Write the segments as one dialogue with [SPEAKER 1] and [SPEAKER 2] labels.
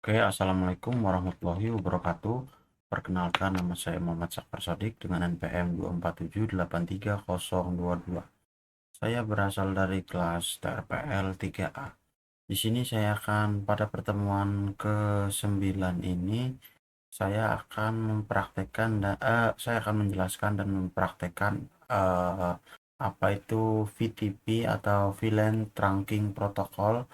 [SPEAKER 1] Oke, Assalamualaikum warahmatullahi wabarakatuh. Perkenalkan, nama saya Muhammad Sakar Sodik dengan NPM 247830022. Saya berasal dari kelas TRPL 3A. Di sini pada pertemuan ke-9 ini, saya akan menjelaskan dan mempraktekkan eh, apa itu VTP atau VLAN Trunking Protocol.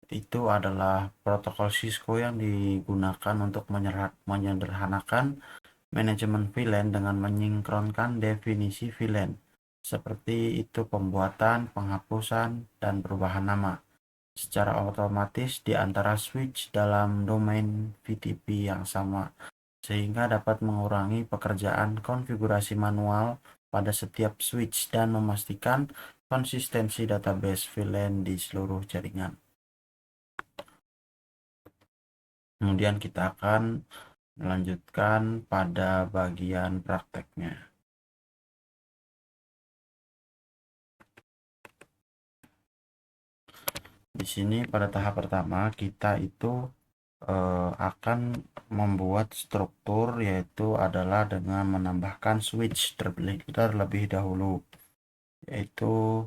[SPEAKER 1] Itu adalah protokol Cisco yang digunakan untuk menyederhanakan manajemen VLAN dengan menyinkronkan definisi VLAN, seperti itu pembuatan, penghapusan, dan perubahan nama secara otomatis di antara switch dalam domain VTP yang sama, sehingga dapat mengurangi pekerjaan konfigurasi manual pada setiap switch dan memastikan konsistensi database VLAN di seluruh jaringan. Kemudian kita akan melanjutkan pada bagian prakteknya. Di sini pada tahap pertama kita itu akan membuat struktur, yaitu adalah dengan menambahkan switch terlebih dahulu, yaitu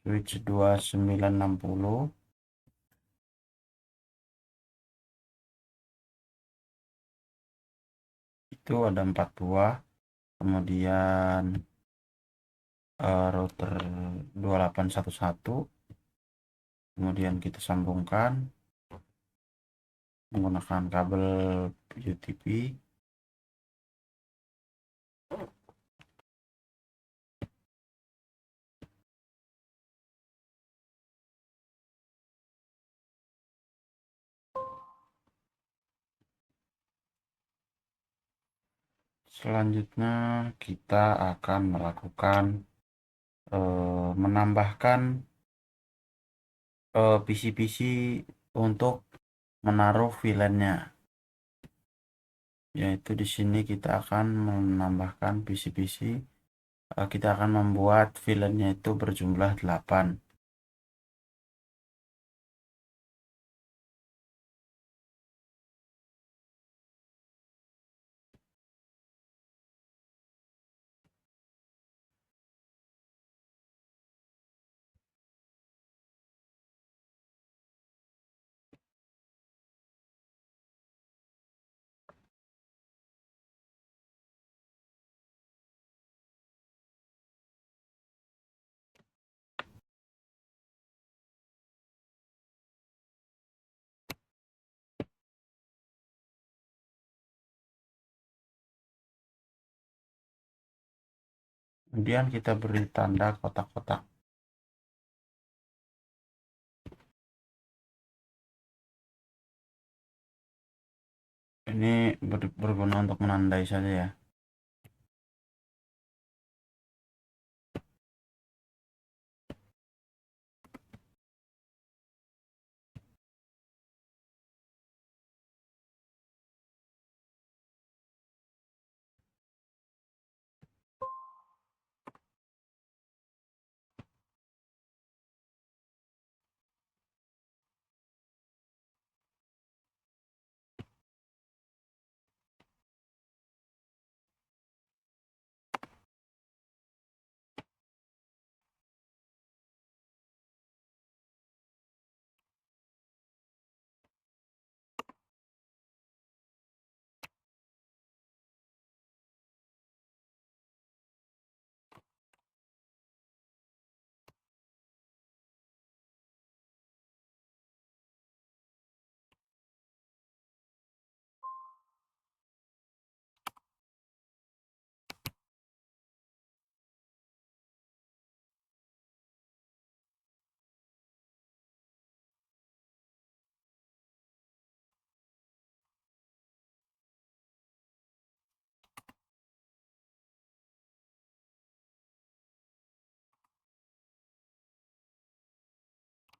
[SPEAKER 1] switch 2960. Itu ada 4 buah. Kemudian router 2811, kemudian kita sambungkan menggunakan kabel UTP. Selanjutnya kita akan melakukan menambahkan PC-PC untuk menaruh VLAN-nya, yaitu di sini kita akan menambahkan PC-PC. Kita akan membuat VLAN-nya itu berjumlah 8. Kemudian kita beri tanda kotak-kotak. Ini berguna untuk menandai saja ya.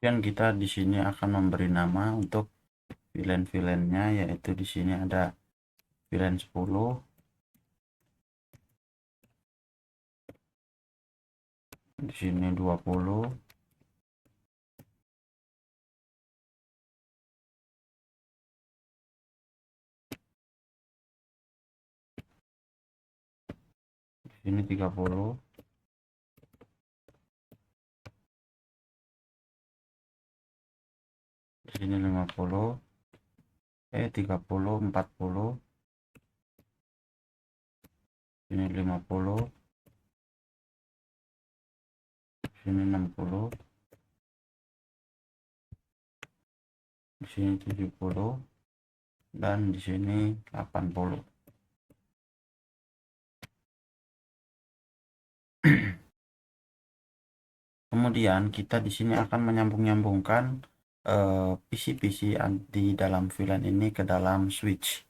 [SPEAKER 1] Kemudian kita di sini akan memberi nama untuk VLAN-VLAN-nya, yaitu di sini ada VLAN 10, di sini 20, Ini 30, di sini 50, 30, 40, sini 50, sini 60, di sini 70, dan di sini 80. Kemudian kita di sini akan menyambung-nyambungkan PC-PC di dalam VLAN ini ke dalam switch.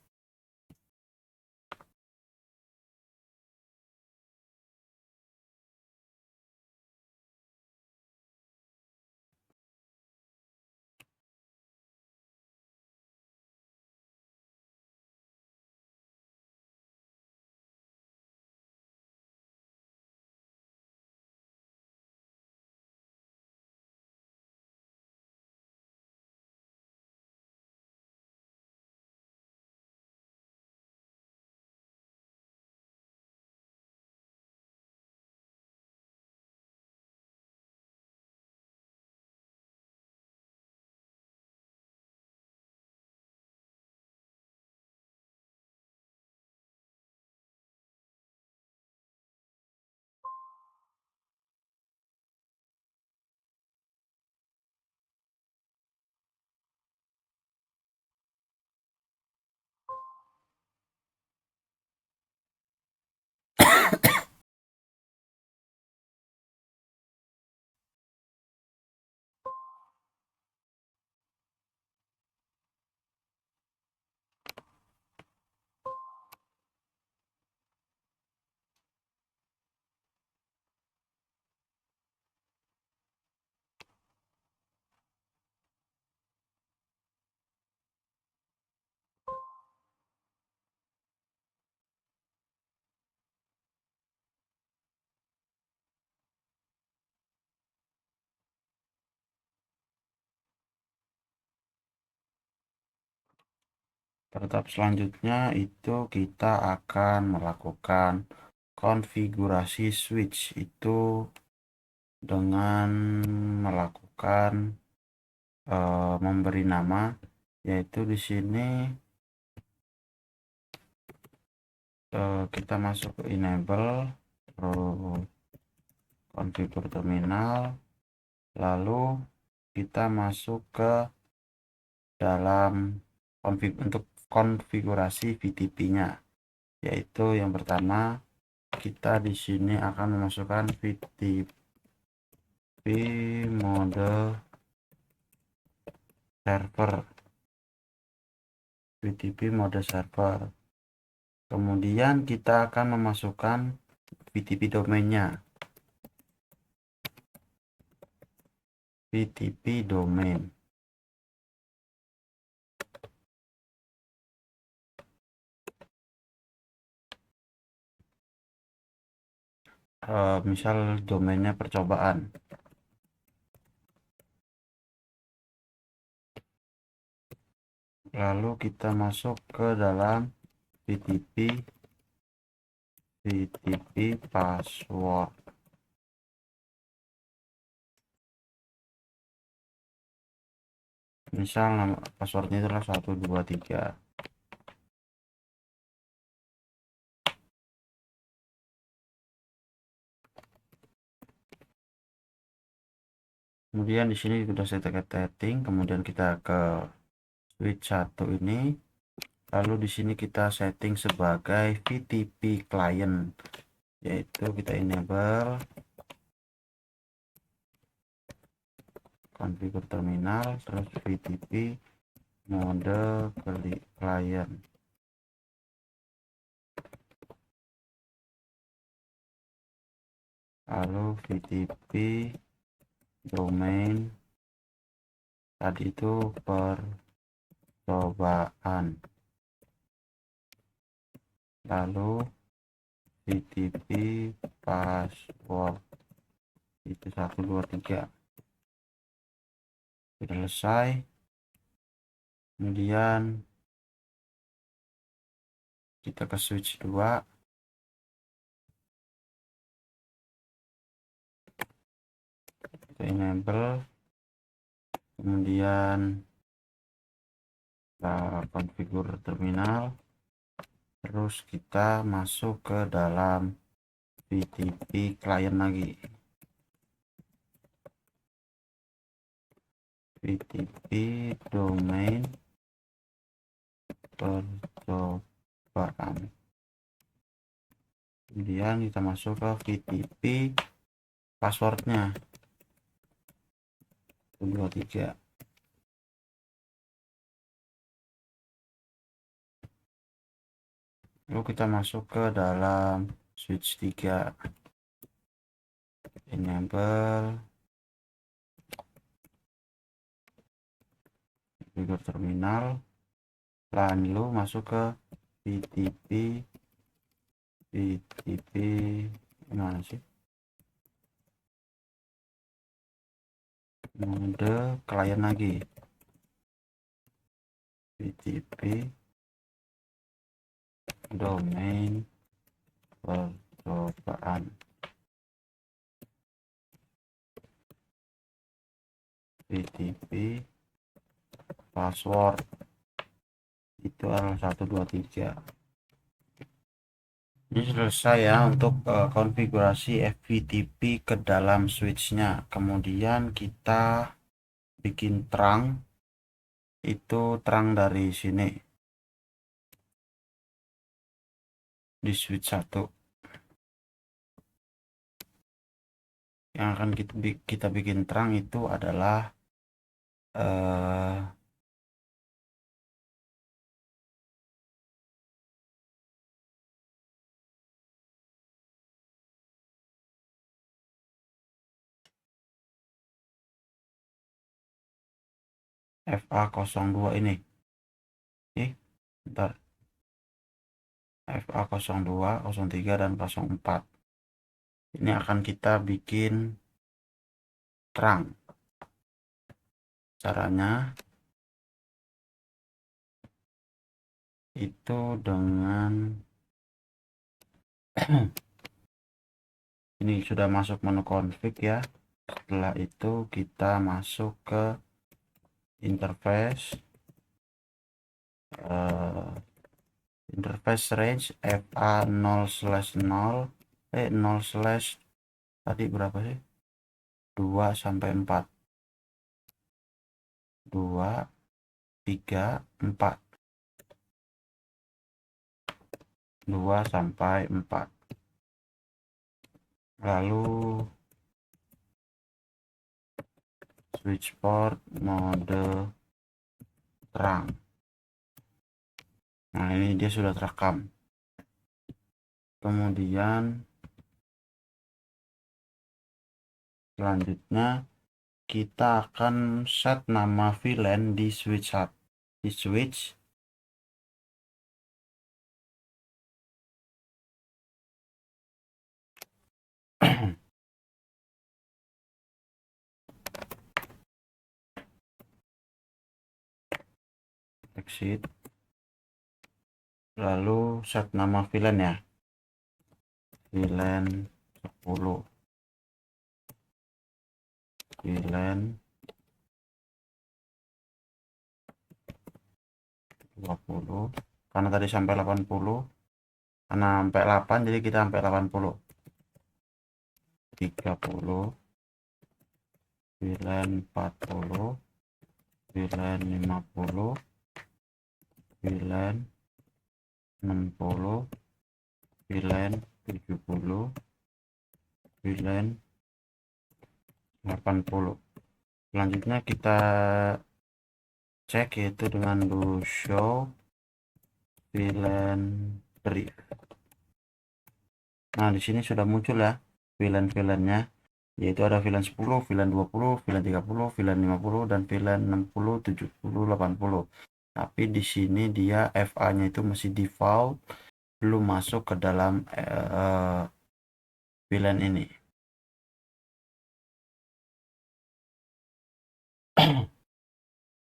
[SPEAKER 1] Tahap selanjutnya itu kita akan melakukan konfigurasi switch itu dengan melakukan memberi nama, yaitu di sini kita masuk ke enable, konfigur terminal, lalu kita masuk ke dalam untuk konfigurasi VTP-nya, yaitu yang pertama kita di sini akan memasukkan VTP mode server. Kemudian kita akan memasukkan VTP domainnya, VTP domain. Misal domainnya percobaan. Lalu kita masuk ke dalam VTP password. Misal nama passwordnya adalah 123. Kemudian di sini sudah saya setting, kemudian kita ke switch 1 ini, lalu di sini kita setting sebagai VTP client, yaitu kita enable konfigur terminal, terus VTP mode client, lalu VTP domain tadi itu percobaan, lalu VTP password itu 123. Sudah selesai. Kemudian kita ke switch 2, kita enable, kemudian kita configure terminal, terus kita masuk ke dalam VTP client lagi, VTP domain percobaan, kemudian kita masuk ke VTP passwordnya 123. Lalu kita masuk ke dalam switch 3, enable, configure terminal, lalu masuk ke VTP mana sih, mode klien lagi, VTP domain percobaan, VTP password itu adalah 123. Ini selesai ya untuk konfigurasi FTP ke dalam switchnya. Kemudian kita bikin terang, itu terang dari sini di switch 1. Yang akan kita bikin terang itu adalah FA02 ini. Bentar. FA02, 03 dan 04. Ini akan kita bikin terang. Caranya itu dengan ini sudah masuk menu config ya. Setelah itu kita masuk ke interface, interface range FA0/0 0/ tadi berapa sih, 2 sampai 4, 2 3 4, 2 sampai 4. Lalu switch port mode terang. Nah, ini dia sudah terekam. Kemudian selanjutnya kita akan set nama VLAN di switch exit, lalu set nama VLAN ya, VLAN 10, VLAN 20, karena tadi sampai 80, karena sampai 8 jadi kita sampai 80, 30, VLAN 40, VLAN 50, VLAN 60, VLAN 70, VLAN 80. Selanjutnya kita cek yaitu dengan do show VLAN brief. Nah, di sini sudah muncul ya VLAN-VLAN-nya, yaitu ada VLAN 10, VLAN 20, VLAN 30, VLAN 50 dan VLAN 60, 70, 80. Tapi di sini dia FA-nya itu masih default, belum masuk ke dalam VLAN ini.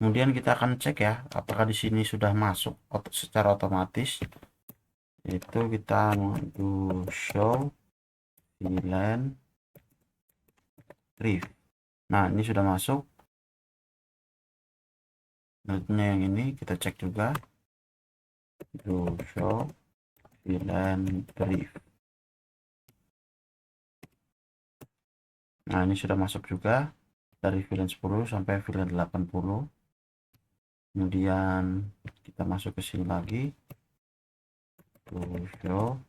[SPEAKER 1] Kemudian kita akan cek ya, apakah di sini sudah masuk secara otomatis. Itu kita do show VLAN brief. Nah, ini sudah masuk. Node-nya yang ini kita cek juga. Do show VLAN brief. Nah, ini sudah masuk juga dari VLAN 10 sampai VLAN 80. Kemudian kita masuk ke sini lagi. Do show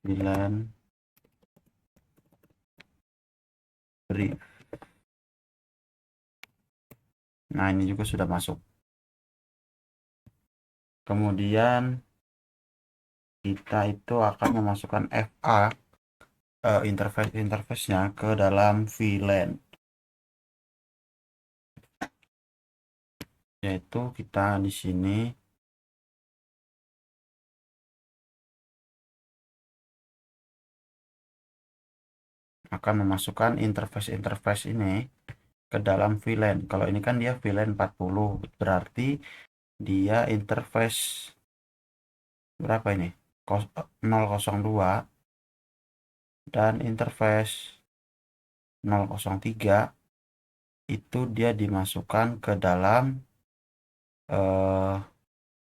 [SPEAKER 1] VLAN brief. Nah, ini juga sudah masuk. Kemudian kita itu akan memasukkan FA interface-nya ke dalam VLAN, yaitu kita di sini akan memasukkan interface ini ke dalam VLAN. Kalau ini kan dia VLAN 40, berarti dia interface berapa ini? 002 dan interface 003 itu dia dimasukkan ke dalam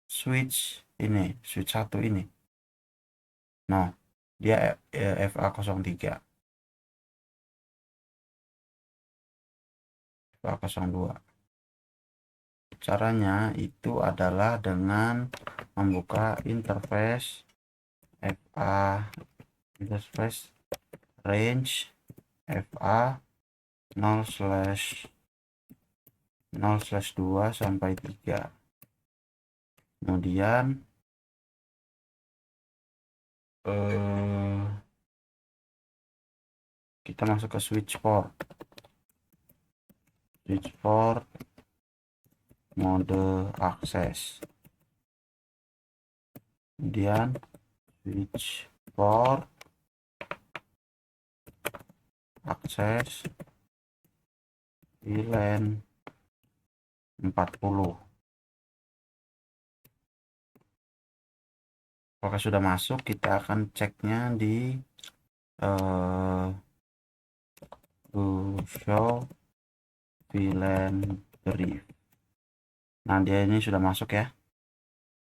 [SPEAKER 1] switch ini, switch 1 ini. Nah, dia FA03, FA02. Caranya itu adalah dengan membuka interface FA interface range FA 0/2 sampai 3. Kemudian kita masuk ke switch port mode akses, kemudian switch port akses VLAN 40. Apakah sudah masuk? Kita akan ceknya di show VLAN brief. Nah, dia ini sudah masuk ya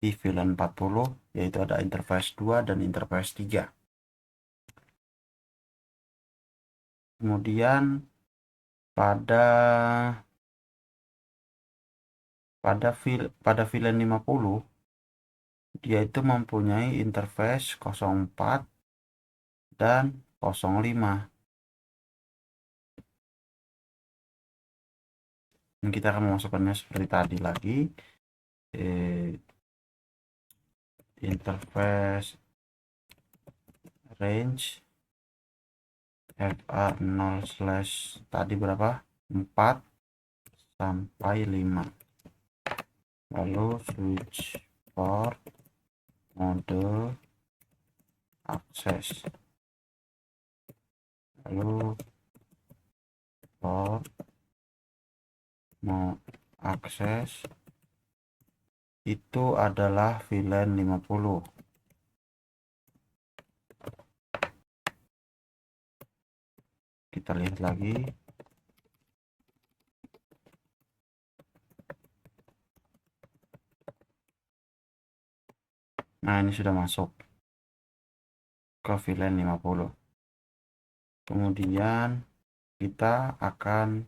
[SPEAKER 1] di VLAN 40, yaitu ada interface 2 dan interface 3. Kemudian pada VLAN 50 dia itu mempunyai interface 04 dan 05. Dan kita akan memasukkannya seperti tadi lagi, interface range FA 0/ tadi berapa? 4 sampai 5. Lalu switch port mode akses, lalu port mau akses itu adalah VLAN 50. Kita lihat lagi. Nah, ini sudah masuk ke VLAN 50. Kemudian kita akan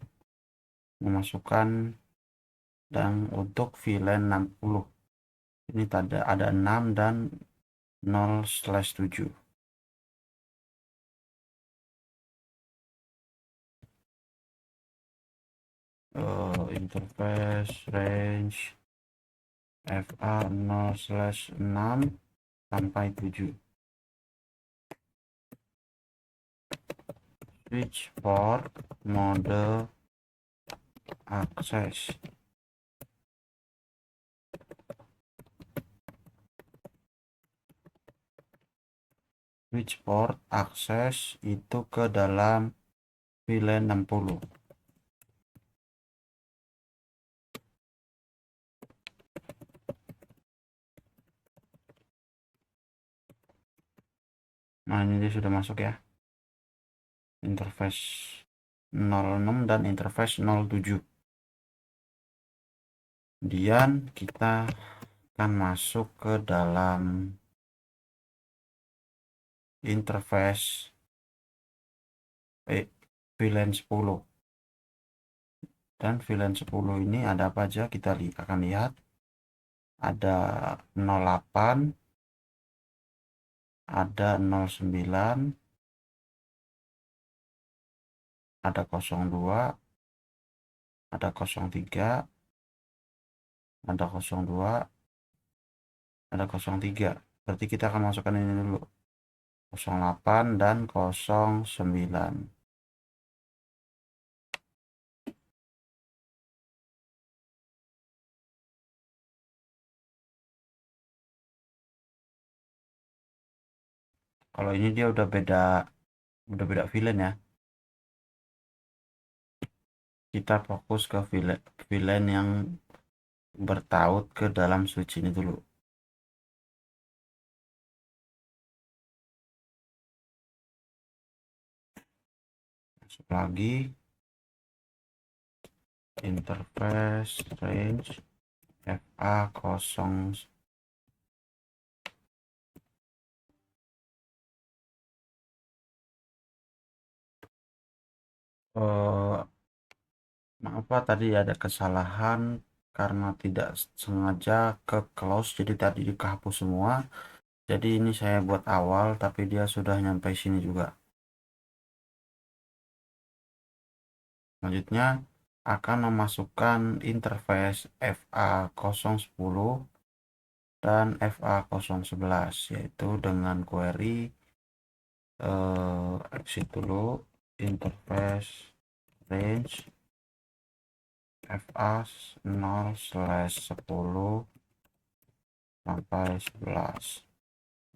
[SPEAKER 1] memasukkan dan untuk VLAN 60. Ini ada 6 dan 0/7. Interface range FA 0/6 sampai 7. Switch port mode akses, switch port akses itu ke dalam VLAN 60. Nah, ini dia sudah masuk ya. interface 06 dan interface 07. Kemudian kita akan masuk ke dalam interface VLAN 10. Dan VLAN 10 ini ada apa aja, kita akan lihat. Ada 08, ada 09, ada 02, ada 03, ada 02, ada 03. Berarti kita akan masukkan ini dulu, 08 dan 09. Kalau ini dia udah beda VLAN ya. Kita fokus ke VLAN yang bertaut ke dalam switch ini dulu. Masuk lagi, interface range FA0. Maaf Pak, tadi ada kesalahan karena tidak sengaja ke close, jadi tadi dikehapus semua. Jadi ini saya buat awal, tapi dia sudah nyampe sini juga. Selanjutnya akan memasukkan interface FA010 dan FA011, yaitu dengan query exit dulu, interface range FA0/10 sampai 11,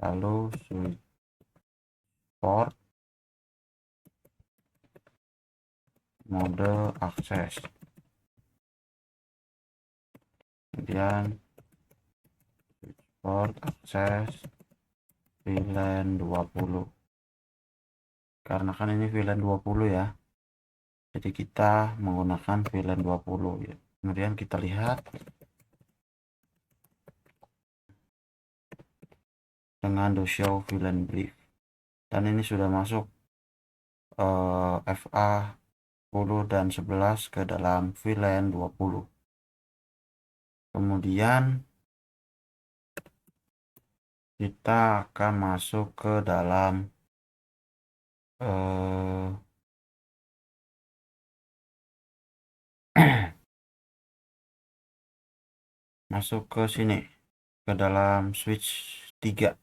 [SPEAKER 1] lalu switch port mode akses, kemudian switch port akses VLAN 20. Karena kan ini VLAN 20 ya, jadi kita menggunakan VLAN 20 ya. Kemudian kita lihat dengan the show VLAN brief, dan ini sudah masuk FA 10 dan 11 ke dalam VLAN 20. Kemudian kita akan masuk ke dalam masuk ke sini, ke dalam switch 3.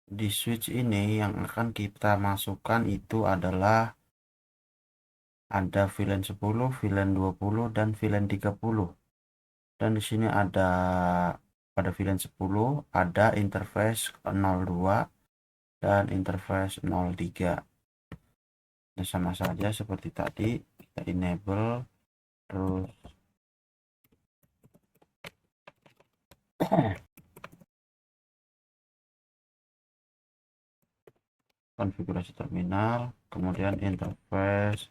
[SPEAKER 1] Di switch ini yang akan kita masukkan itu adalah ada VLAN 10, VLAN 20, dan VLAN 30. Dan di sini ada, pada VLAN 10 ada interface 02 dan interface 03. Nah, sama saja seperti tadi, kita enable, terus konfigurasi terminal, kemudian interface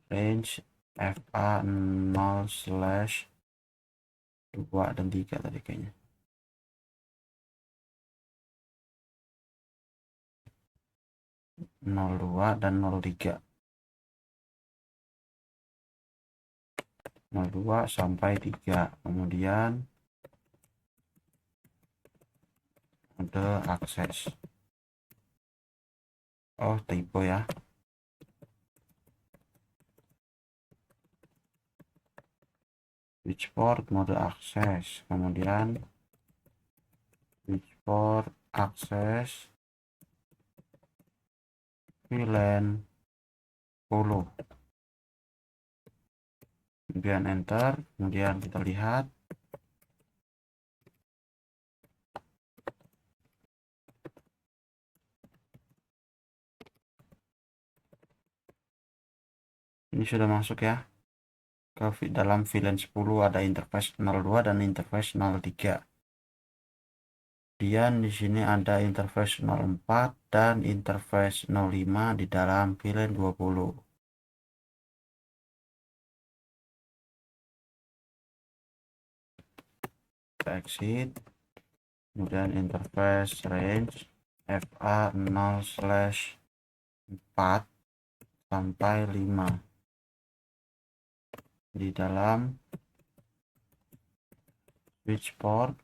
[SPEAKER 1] range FA0/2 dan 3 tadi kayaknya. 02 dan 03. 02 sampai 3. Kemudian mode akses. Oh, typo ya. Switch port mode akses, kemudian switch port akses VLAN 10, kemudian enter. Kemudian kita lihat ini sudah masuk ya ke dalam VLAN 10. Ada interface 02 dan interface 03. Kemudian di sini ada interface 04 dan interface 05 di dalam VLAN 20. Kita exit. Kemudian interface range FA 0/4 sampai 5 di dalam switch port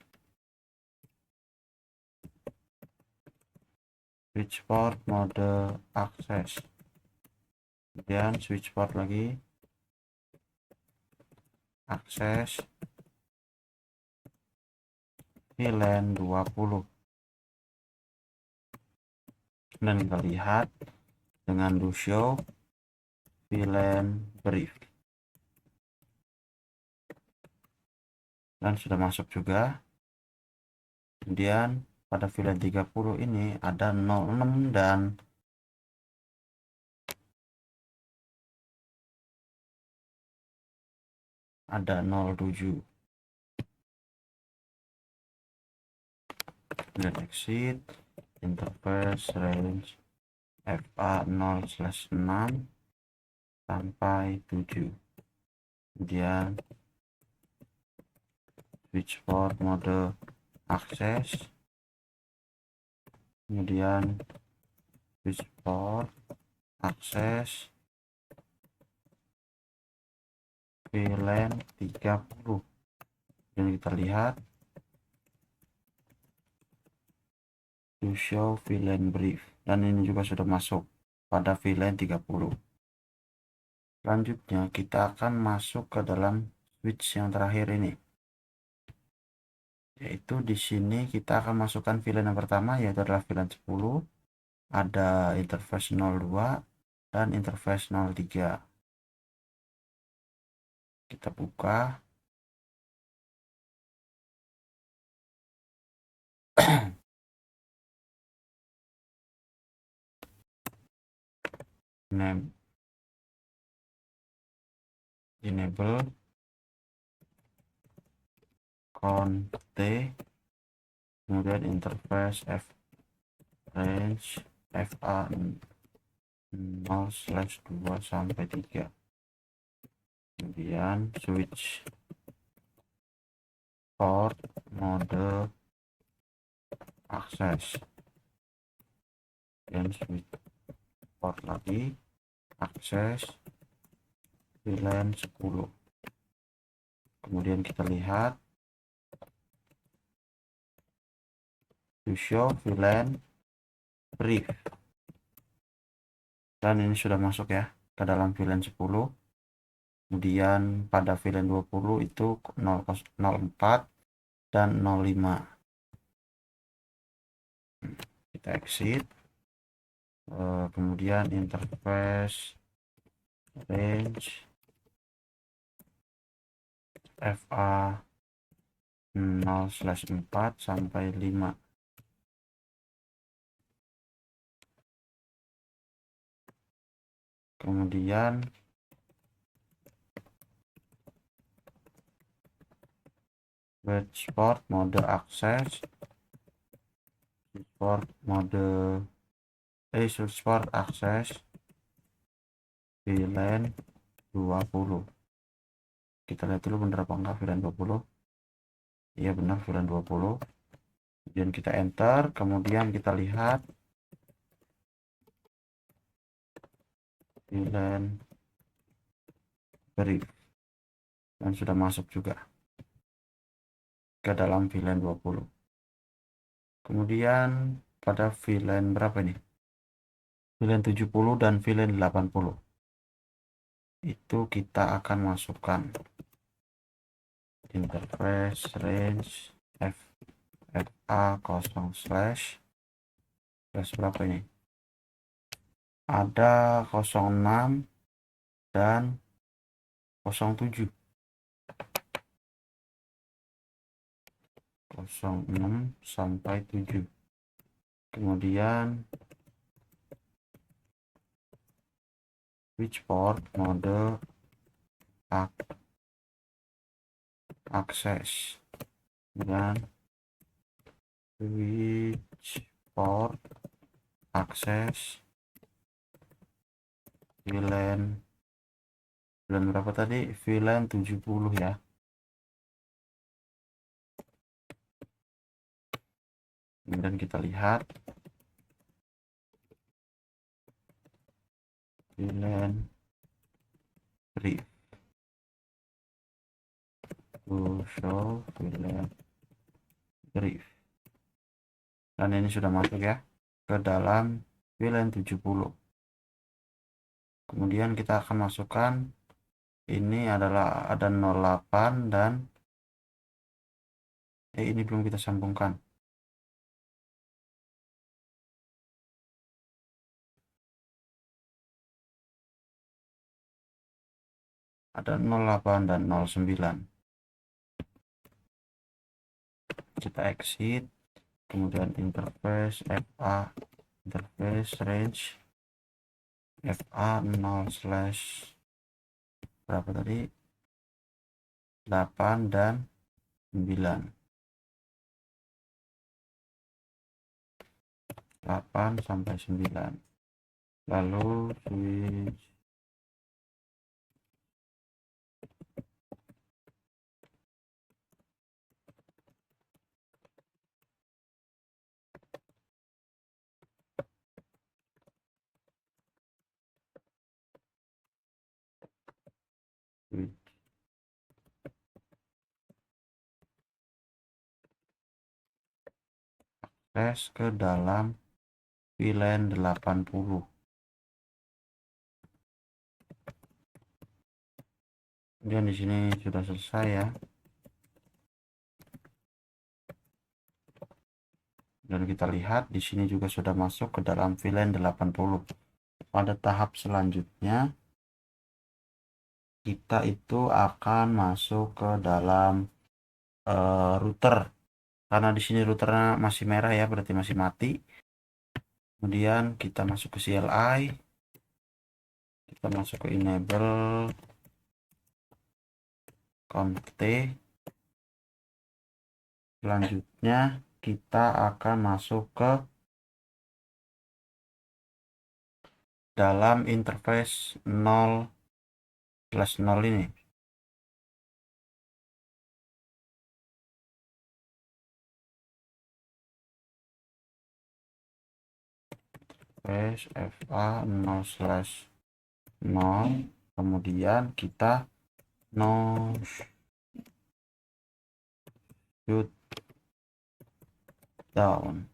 [SPEAKER 1] mode akses. Kemudian switch port lagi, akses VLAN 20. Dan kita lihat dengan do show VLAN brief, dan sudah masuk juga. Kemudian pada VLAN 30 ini ada 06 dan ada 07. Kemudian exit, interface range FA 0/6 sampai 7. Kemudian switch port mode akses, kemudian switch port akses VLAN 30. dan kita lihat to show VLAN brief, dan ini juga sudah masuk pada VLAN 30. Selanjutnya kita akan masuk ke dalam switch yang terakhir ini, yaitu di sini kita akan masukkan VLAN yang pertama, yaitu adalah VLAN 10. Ada interface 02 dan interface 03. Kita buka. Enable conte, kemudian interface range FA 0/2 sampai 3. Kemudian switch port mode akses, dan switch port lagi akses VLAN 10. Kemudian kita lihat to show VLAN brief, dan ini sudah masuk ya ke dalam VLAN 10. Kemudian pada VLAN 20 itu 04 dan 05. Kita exit. Kemudian interface range FA 0/4 sampai 5. Kemudian switch port mode akses, switch port akses VLAN 20. Kita lihat dulu benar apa enggak VLAN 20. Iya benar, VLAN 20. Kemudian kita enter, kemudian kita lihat VLAN brief, dan sudah masuk juga ke dalam VLAN 20. Kemudian pada VLAN berapa ini? VLAN 70 dan VLAN 80. Itu kita akan masukkan interface range FA 0/ berapa ini? Ada 06 dan 07. 06 sampai 7. Kemudian switch port mode akses, dan switch port akses VLAN berapa tadi, VLAN 70 ya. Kemudian kita lihat VLAN brief to show VLAN brief, dan ini sudah masuk ya ke dalam VLAN 70. Kemudian kita akan masukkan, ini adalah ada 08 dan ini belum kita sambungkan. Ada 08 dan 09. Kita exit, kemudian interface FA, interface range FA 0 slash berapa tadi, 8 dan 9, 8 sampai 9. Lalu switch tes ke dalam VLAN 80. Kemudian di sini sudah selesai ya. Dan kita lihat di sini juga sudah masuk ke dalam VLAN 80. Pada tahap selanjutnya kita itu akan masuk ke dalam router, karena di sini routernya masih merah ya, berarti masih mati. Kemudian kita masuk ke CLI, kita masuk ke enable conft. Selanjutnya kita akan masuk ke dalam interface 0/0 ini. FA 0/0, kemudian kita no shoot down.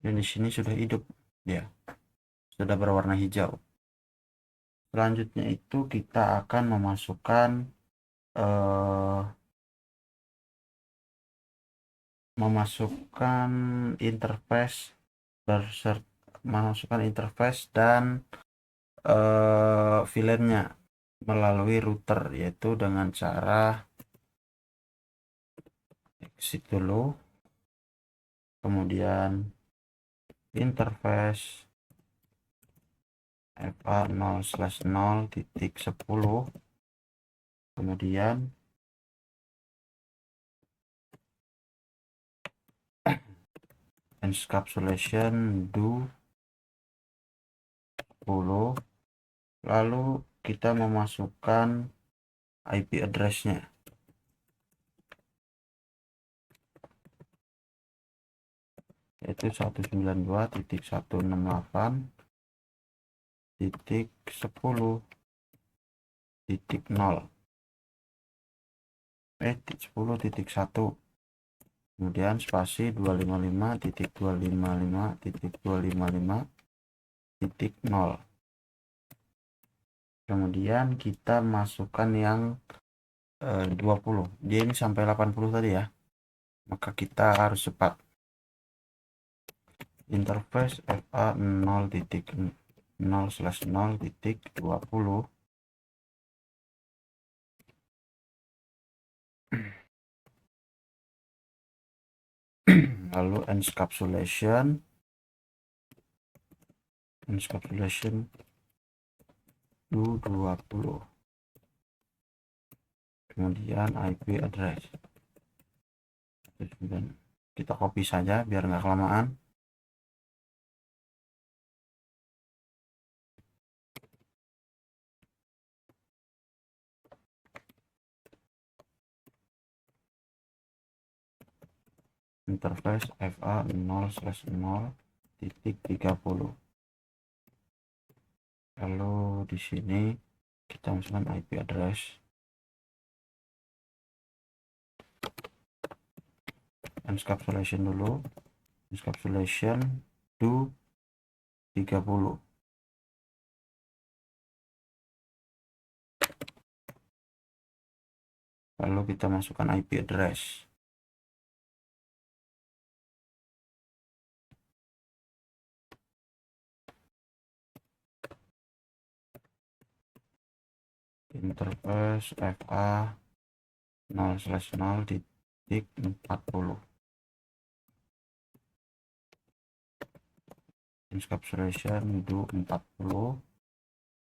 [SPEAKER 1] Dan di sini sudah hidup ya, sudah berwarna hijau. Selanjutnya itu kita akan memasukkan interface dan VLAN-nya melalui router, yaitu dengan cara exit dulu, kemudian interface FA 0/0.10, kemudian encapsulation do 10, lalu kita memasukkan IP address-nya, yaitu 192.168.10.0, 10.1, kemudian spasi 255.255.255.0. kemudian kita masukkan yang 20. Dia ini sampai 80 tadi ya, maka kita harus cepat. Interface FA 0/0/0.20, lalu encapsulation do 20, kemudian IP address. Kita copy saja biar nggak kelamaan. Interface FA 0/0.30. Lalu di sini kita masukkan IP address. Encapsulation dulu. Encapsulation do 30. Lalu kita masukkan IP address. Interface FA 0/0.40. Encapsulation do 40.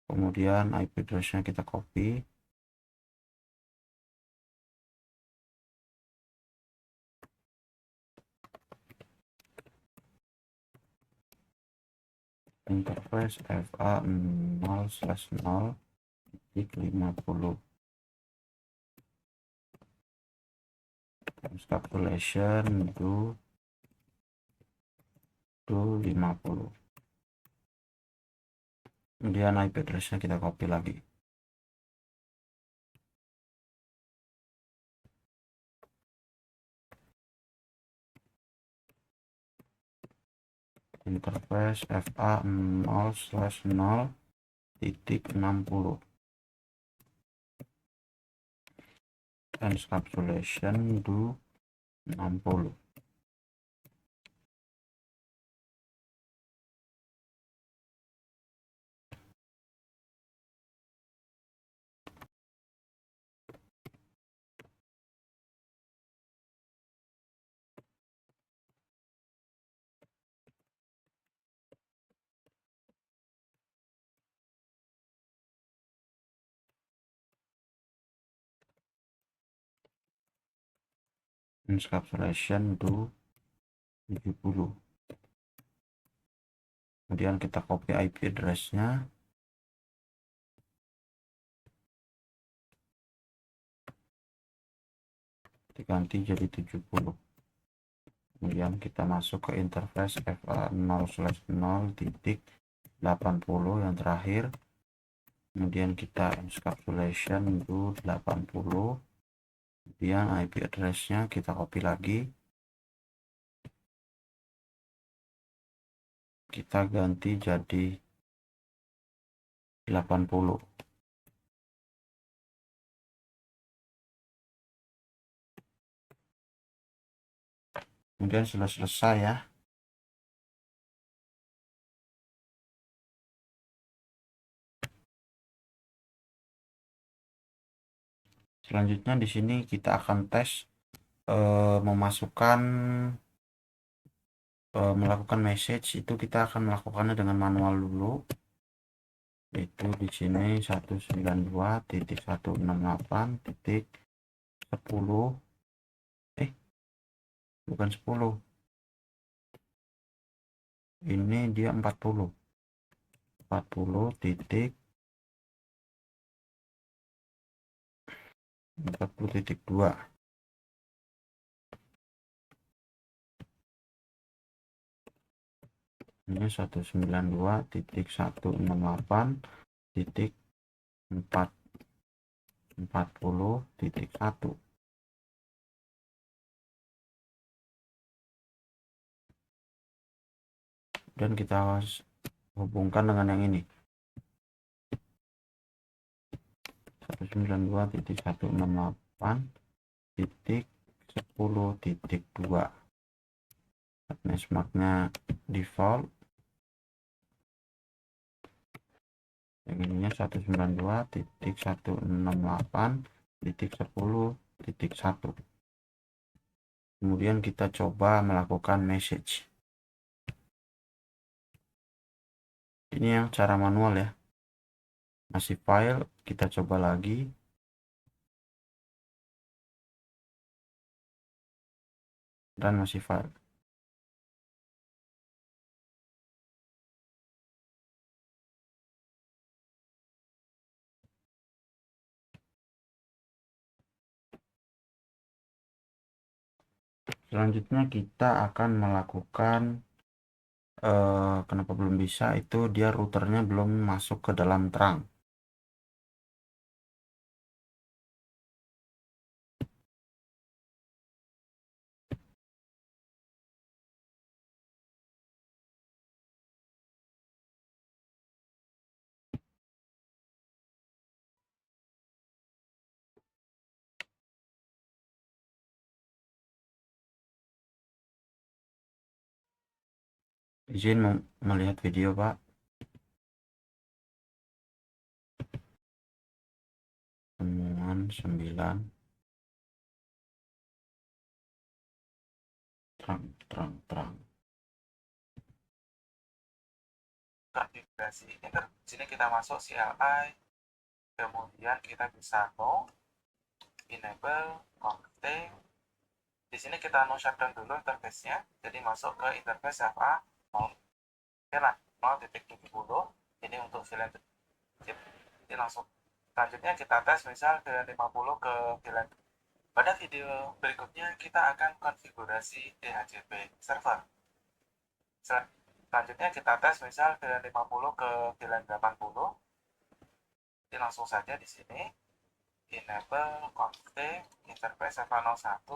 [SPEAKER 1] Kemudian IP address-nya kita copy. Interface FA 0/0.50. Encapsulation do 50. Kemudian IP address-nya kita copy lagi. Interface FA 0/0.60. Encapsulation do 60. Encapsulation do 70. Kemudian kita copy IP address-nya. Diganti jadi 70. Kemudian kita masuk ke interface FA 0/0.80 yang terakhir. Kemudian kita encapsulation do 80. Kemudian IP address-nya kita copy lagi. Kita ganti jadi 80. Kemudian sudah selesai ya. Selanjutnya di sini kita akan tes memasukkan melakukan message. Itu kita akan melakukannya dengan manual dulu. Itu di sini 192.168.10 bukan 10, ini dia 40 titik 40.2. Ini 192.168.40.1. Dan kita hubungkan dengan yang ini 192.168.10.2. benchmarknya default, yang ininya 192.168.10.1. kemudian kita coba melakukan message. Ini yang cara manual ya, masih file, kita coba lagi. dan masih file. Selanjutnya kita akan melakukan kenapa belum bisa, itu dia routernya belum masuk ke dalam terang. Izin melihat video, Pak. Temuan 9. Terang.
[SPEAKER 2] Konfigurasi sini kita masuk CLI, kemudian kita bisa no enable config. Di sini kita no shutdown dulu interface-nya, jadi masuk ke interface FA lah 0.70. Ini untuk VLAN. Jadi langsung selanjutnya kita tes misal VLAN 50 ke VLAN. Pada video berikutnya kita akan konfigurasi DHCP server. Selanjutnya kita tes misal VLAN 50 ke VLAN 80. Jadi langsung saja di sini enable config interface FA01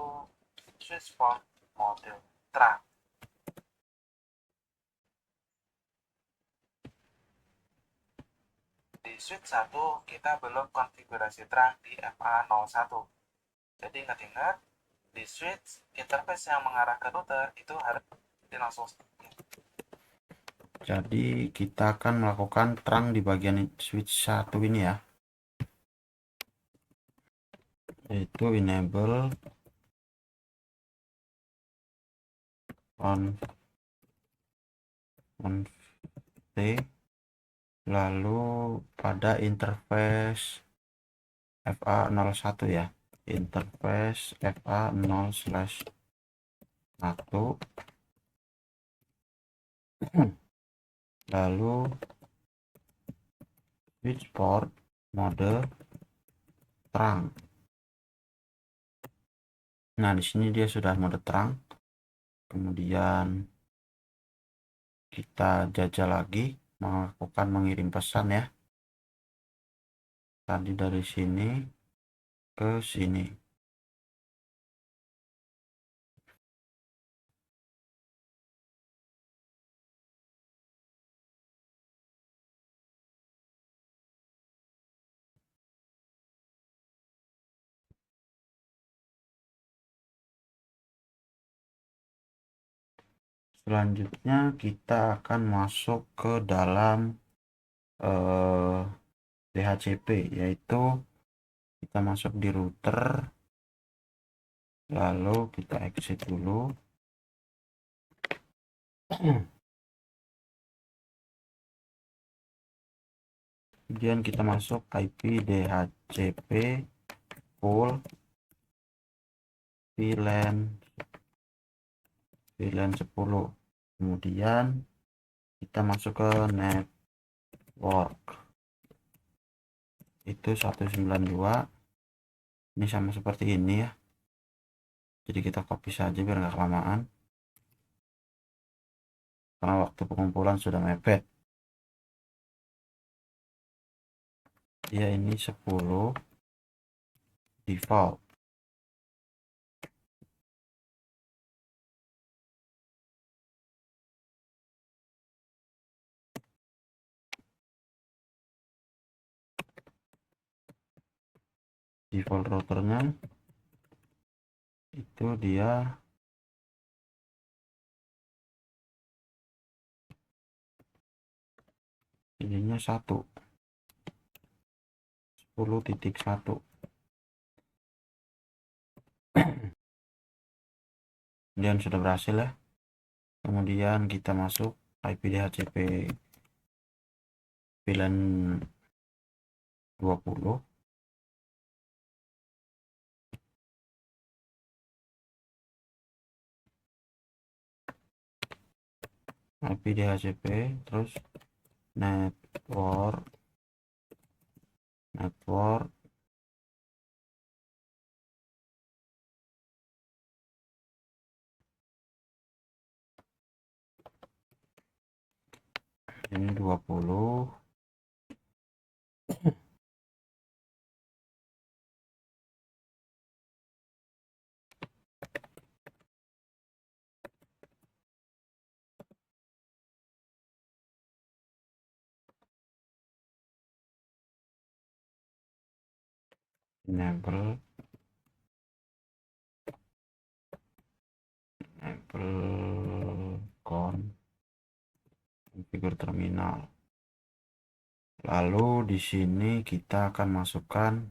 [SPEAKER 2] switch port mode terang. Di switch 1 kita belum konfigurasi terang di FA01. Jadi ingat-ingat di switch interface yang mengarah ke router itu harus langsung.
[SPEAKER 1] Jadi kita akan melakukan terang di bagian switch 1 ini ya, yaitu enable on T, lalu pada interface FA01 ya, interface FA0/1, lalu switch port mode terang. Nah, di sini dia sudah mode terang. Kemudian kita jajal lagi melakukan mengirim pesan ya. Tadi dari sini ke sini. Selanjutnya kita akan masuk ke dalam DHCP, yaitu kita masuk di router, lalu kita exit dulu. Kemudian kita masuk IP DHCP full VLAN 10. Kemudian kita masuk ke network, itu 192. Ini sama seperti ini ya, jadi kita copy saja biar nggak kelamaan karena waktu pengumpulan sudah mepet. Ya, ini 10 default. Default routernya itu dia ininya 10.1. Kemudian sudah berhasil ya. Kemudian kita masuk IP DHCP VLAN 20. IP DHCP, terus network ini 20. enable konfigur terminal. Lalu di sini kita akan masukkan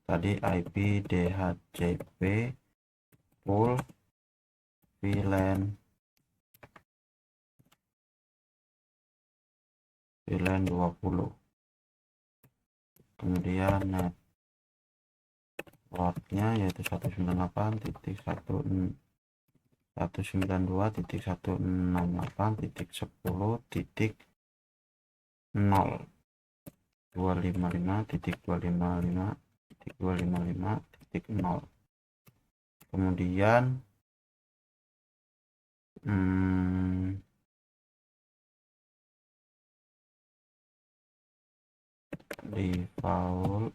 [SPEAKER 1] tadi IP DHCP pool VLAN 20, kemudian networknya yaitu 192.168.10.10.255.255.255.0. Kemudian default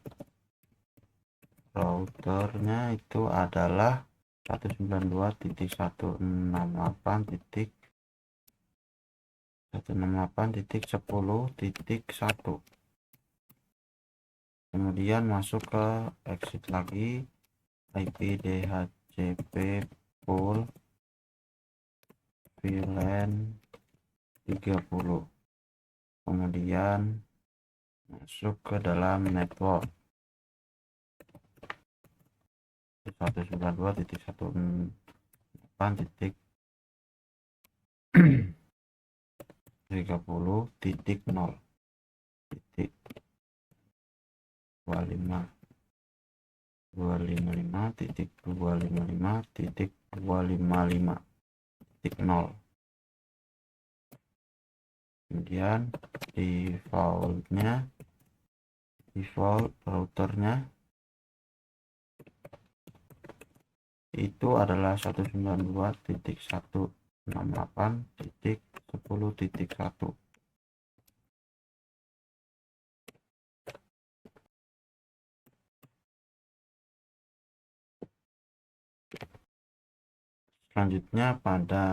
[SPEAKER 1] routernya itu adalah 192.168.10.1. Kemudian masuk ke exit lagi, IP DHCP pool VLAN 30, kemudian masuk ke dalam network 192.168.255.255.255.0. Kemudian default routernya itu adalah 192.168.10.1. Selanjutnya pada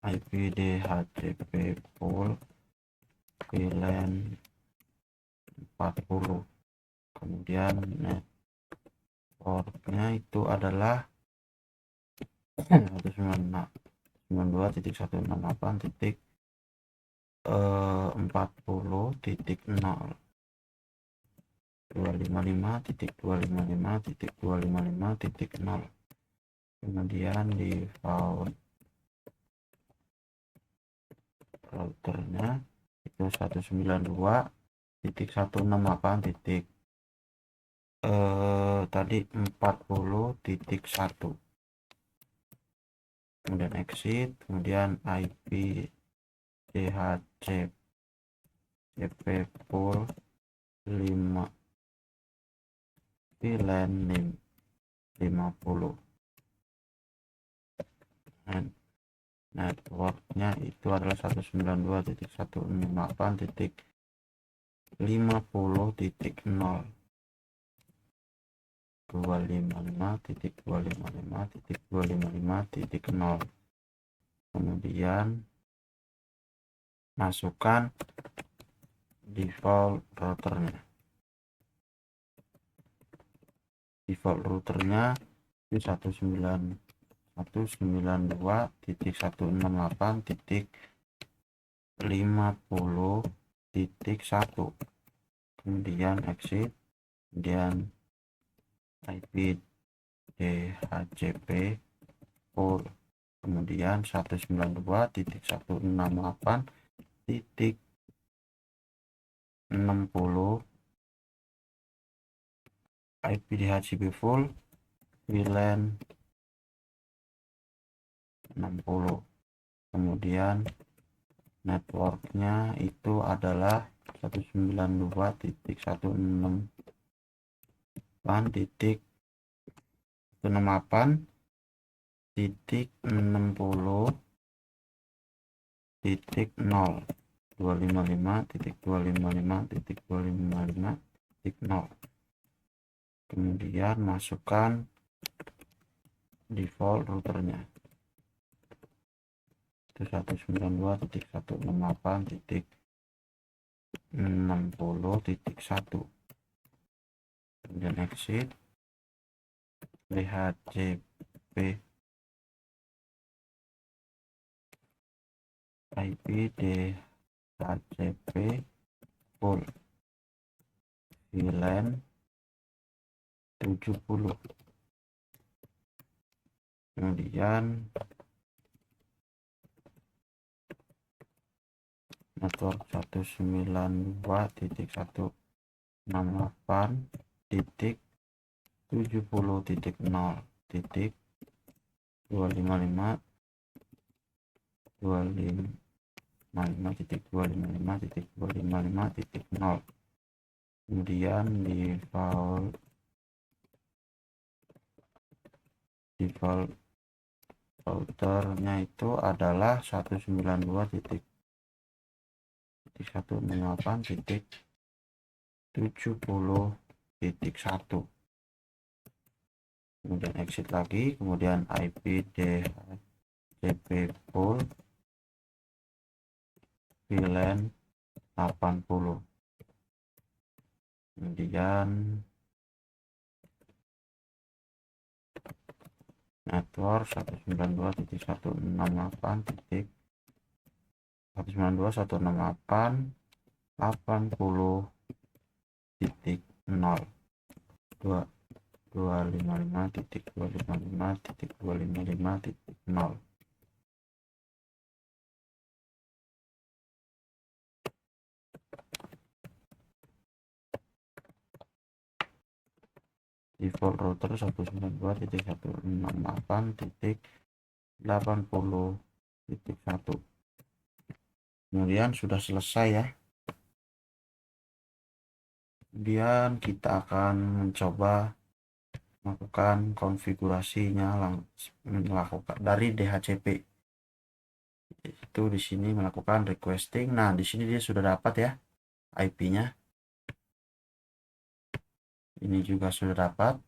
[SPEAKER 1] IP DHCP pool VLAN 40, kemudian networknya itu adalah 192.168.40.0, 255.255.255.0. kemudian default routernya itu 192.168. Tadi 40.1. kemudian exit, kemudian IP DHCP pool 5 VLAN 50. networknya itu adalah 192.168.50.0, 255.255.255.0. kemudian masukkan default routernya itu 192.168.50.1. kemudian exit, kemudian IP DHCP pool, kemudian 192.168.60 IP DHCP full VLAN 60. Kemudian networknya itu adalah 192.168.168.60.0 255.255.255.0. Kemudian masukkan default routernya itu 192.168.60.1. kemudian exit, DHCP IP DHCP full VLAN 70. kemudian network 192.168.0.255.255.255.0. kemudian default routernya itu adalah 192.168.70.1. kemudian exit lagi, kemudian IP DHCP full VLAN 80. kemudian network 192.168.168.80.0 255.255.255.255.0. default router 192.168.80.1. kemudian sudah selesai ya. Kemudian kita akan mencoba melakukan konfigurasinya melakukan dari DHCP. Itu di sini melakukan requesting. Nah, di sini dia sudah dapat ya IP-nya. Ini juga sudah dapat.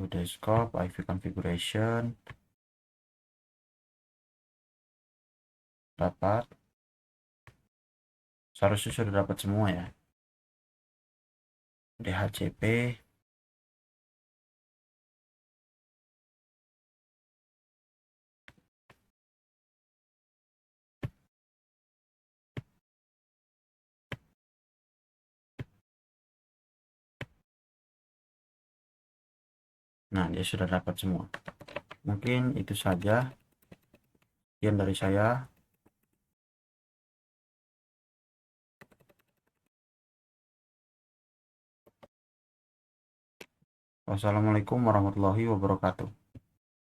[SPEAKER 1] Desktop, IV configuration dapat. Seharusnya sudah dapat semua ya. DHCP nah, dia sudah dapat semua. Mungkin itu saja. Sekian dari saya. Wassalamualaikum warahmatullahi wabarakatuh.